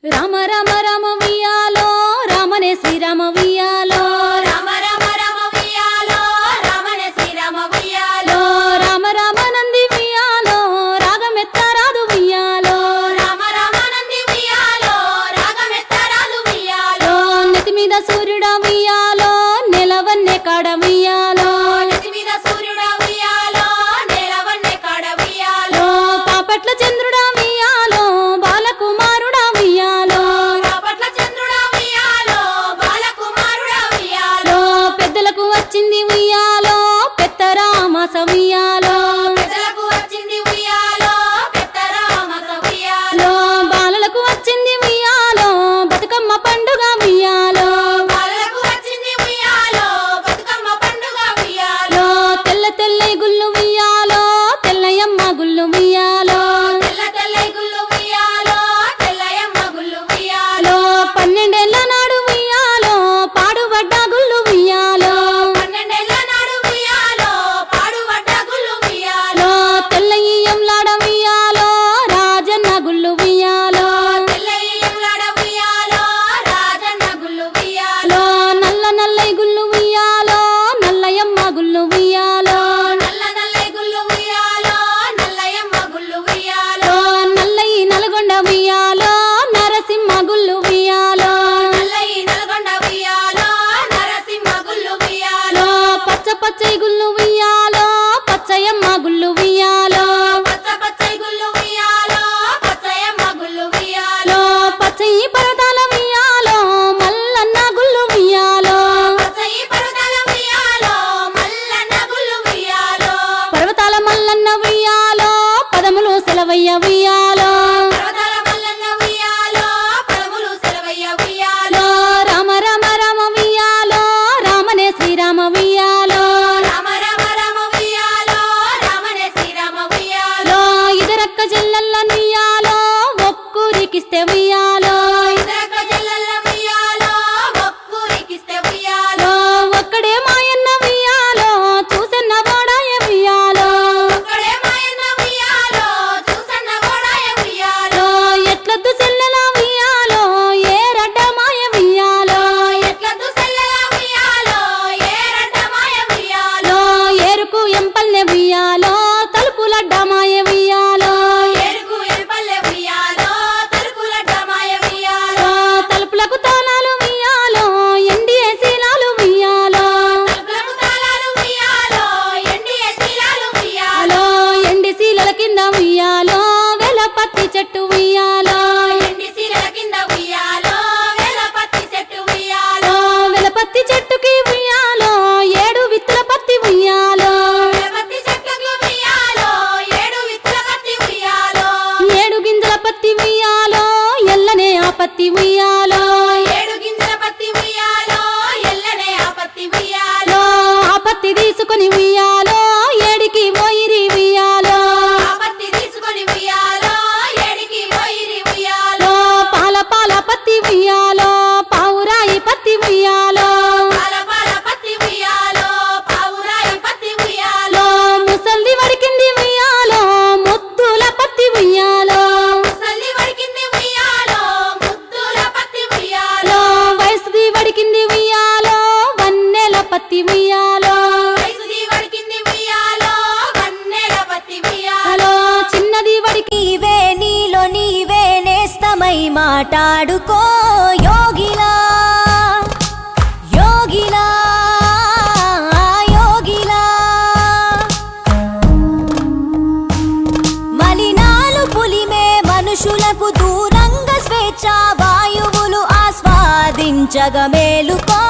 రామ రామ రామ వియాలో రామనే శ్రీరామ వియాలో రామ రామ రామ వియాలో రామనే శ్రీరామ వియాలో రామ రామ నంది వియాలో రాగమెత్తరాదు వియాలో రామ రామ నంది వియాలో రాగమెత్తరాదు వియాలో నెత్తి మీద సూర్యుడా వియాలో నెలవన్నే కాడ వియాలో నెత్తి మీద సూర్యుడా వియాలో నేలవన్నే కాడ వియాలో పాపట్ల చంద్రుడా వియాలో బాలకుమారుడా వియాలో పాపట్ల చంద్రుడా వియాలో బాలకుమారుడా వియాలో పెద్దలకు వచ్చింది ఉయ్యాలో పెత్తరామాస ఉయ్యాలో పెద్దలకు వచ్చింది ఉయ్యాలో పెద్దరామస ఉయ్యాలో బాలలకు వచ్చింది ఉయ్యాలో బతుకమ్మ పండుగ ఉయ్యాలో బాలలకు వచ్చింది ఉయ్యాలో బతుకమ్మ పండుగ ఉయ్యాలో తెల్ల తెల్ల గుళ్ళు ఉయ్యాలో తెల్లయమ్మ గుళ్ళు ఉయ్యాలో తెల్ల తెల్ల గుళ్ళు ఉయ్యాలో తెల్లయమ్మ గుళ్ళు ఉయ్యాలో 12 ఏళ్ల నాడు ఉయ్యాలో పాడుబడ్డ గుళ్ళు ఉయ్యాలో 12 ఏళ్ల నాడు ఉయ్యాలో పాడుబడ్డ గుళ్ళు ఉయ్యాలో తెల్లయ్యంలాడ ఉయ్యాలో రాజన్న గుళ్ళు ఉయ్యాలో తెల్లయ్యంలాడ ఉయ్యాలో రాజన్న గుళ్ళు ఉయ్యాలో నల్ల నల్లై గుళ్ళు ఉయ్యాలో నల్లయమ్మ గుళ్ళు ఉయ్యాలో నల్ల నల్ల గుళ్ళు ఉయ్యాలో నల్లయమ్మ గుళ్ళు ఉయ్యాలో నల్లయి నల్గొండ ఉయ్యాలో నరసింహ గుళ్ళు ఉయ్యాలో నల్లయి నల్గొండ ఉయ్యాలో నరసింహ గుళ్ళు ఉయ్యాలో పచ్చ పచ్చై గుళ్ళు ఉయ్యాలో పచ్చయమ్మ గుళ్ళు ఉయ్యాలో పచ్చ పచ్చై గుళ్ళు ఉయ్యాలో పచ్చయమ్మ గుళ్ళు ఉయ్యాలో పచ్చయి పర్వతాల ఉయ్యాలో మల్లన్న గుళ్ళు ఉయ్యాలో పచ్చయి పర్వతాల ఉయ్యాలో మల్లన్న గుళ్ళు ఉయ్యాలో పర్వతాల మల్లన్న ఉయ్యాలో పదములు సెలవయ్య ఉయ్యాలో పర్వతాల మల్లన్న ఉయ్యాలో పదములు సెలవయ్య ఉయ్యాలో రామ రామ రామ ఉయ్యాలో రామనే శ్రీరామ ఉయ్యాలో రామ రామ రామ ఉయ్యాలో రామనే శ్రీరామ ఉయ్యాలో ఇదరక్క చెల్లెల్ల నుయ్యాలో ఒక్కూరికిస్తే ఉయ్యాలో ఇదరక్క చెల్లెల్ల ఉయ్యాలో ఒక్కూరికిస్తే ఉయ్యాలో ఒక్కడే మాయన్న ఉయ్యాలో చూసన్న వాడాయ ఉయ్యాలో ఒక్కడే మాయన్న ఉయ్యాలో చూసన్న గోడాయ ఉయ్యాలో ఎట్లద్దు చెల్లెల ఉయ్యాలో ఏ రడ్డ మాయ ఉయ్యాలో ఎట్లద్దు సెల్లెల ఉయ్యాలో ఏ రడ్డ మాయ ఉయ్యాలో ఏరుకు ఎంపల్లె ఉయ్యాలో తలుపులడ్డ మాయ ఉయ్యాలో ఎరుకు ఎరుపల్లె ఉయ్యాలో తలుపులడ్డ మాయ ఉయ్యాలో తలుపులకు తాళాలు ఉయ్యాలో ఎండిఏ శీలాలు ఉయ్యాలో తలుపులకు తాళాలు ఉయ్యాలో ఎండియ శీలాలు ఉయ్యాలో ఎండి శీలల కింద ఉయ్యాలో వెలపత్తి చెట్టు ఉయ్యాలో ఎండి శీలల కింద ఉయ్యాలో వేలపత్తి చెట్టు ఉయ్యాలో వెలపత్తి చెట్టుకి ఉయ్యాలో 7 విత్తుల పత్తి ఉయ్యాలో వేలపత్తి చెట్లకు ఉయ్యాలో 7 విత్తుల పత్తి ఉయ్యాలో 7 గింజల పత్తి ఉయ్యాలో ఎల్లనే ఆ పత్తి ఉయ్యాలో 7 గింజల పత్తి ఉయ్యాలో ఎల్లనే ఆ పత్తి ఉయ్యాలో ఆ పత్తి తీసుకొని ఉయ్యాలో ఏడికి పోయిరి ఉయ్యాలో ఆ పత్తి తీసుకొని ఉయ్యాలో ఏడికి పోయిరి ఉయ్యాలో పాల పాల పత్తి ఉయ్యాలో పావురాయి పత్తి ఉయ్యాలో పాల పాల పత్తి ఉయ్యాలో పావురాయి పత్తి ఉయ్యాలో ముసల్ది వడికింది ఉయ్యాలో ముద్దుల పత్తి ఉయ్యాలో ముసల్లి వడికింది ఉయ్యాలో ముద్దుల పత్తి ఉయ్యాలో వయసుది వడికింది ఉయ్యాలో వన్నెల పత్తి ఉయ్యాలో వయసుది వడికింది ఉయ్యాలో వన్నెల పత్తి ఉయ్యాలో చిన్నది వడికి నీవే నీలో నీవే నేస్తమై మాట్లాడుకో యోగిలా యోగిలా యోగిలా మలినాలు పులిమే మనుషులకు దూరంగా స్వేచ్ఛ వాయువులు ఆస్వాదించగ మేలుకో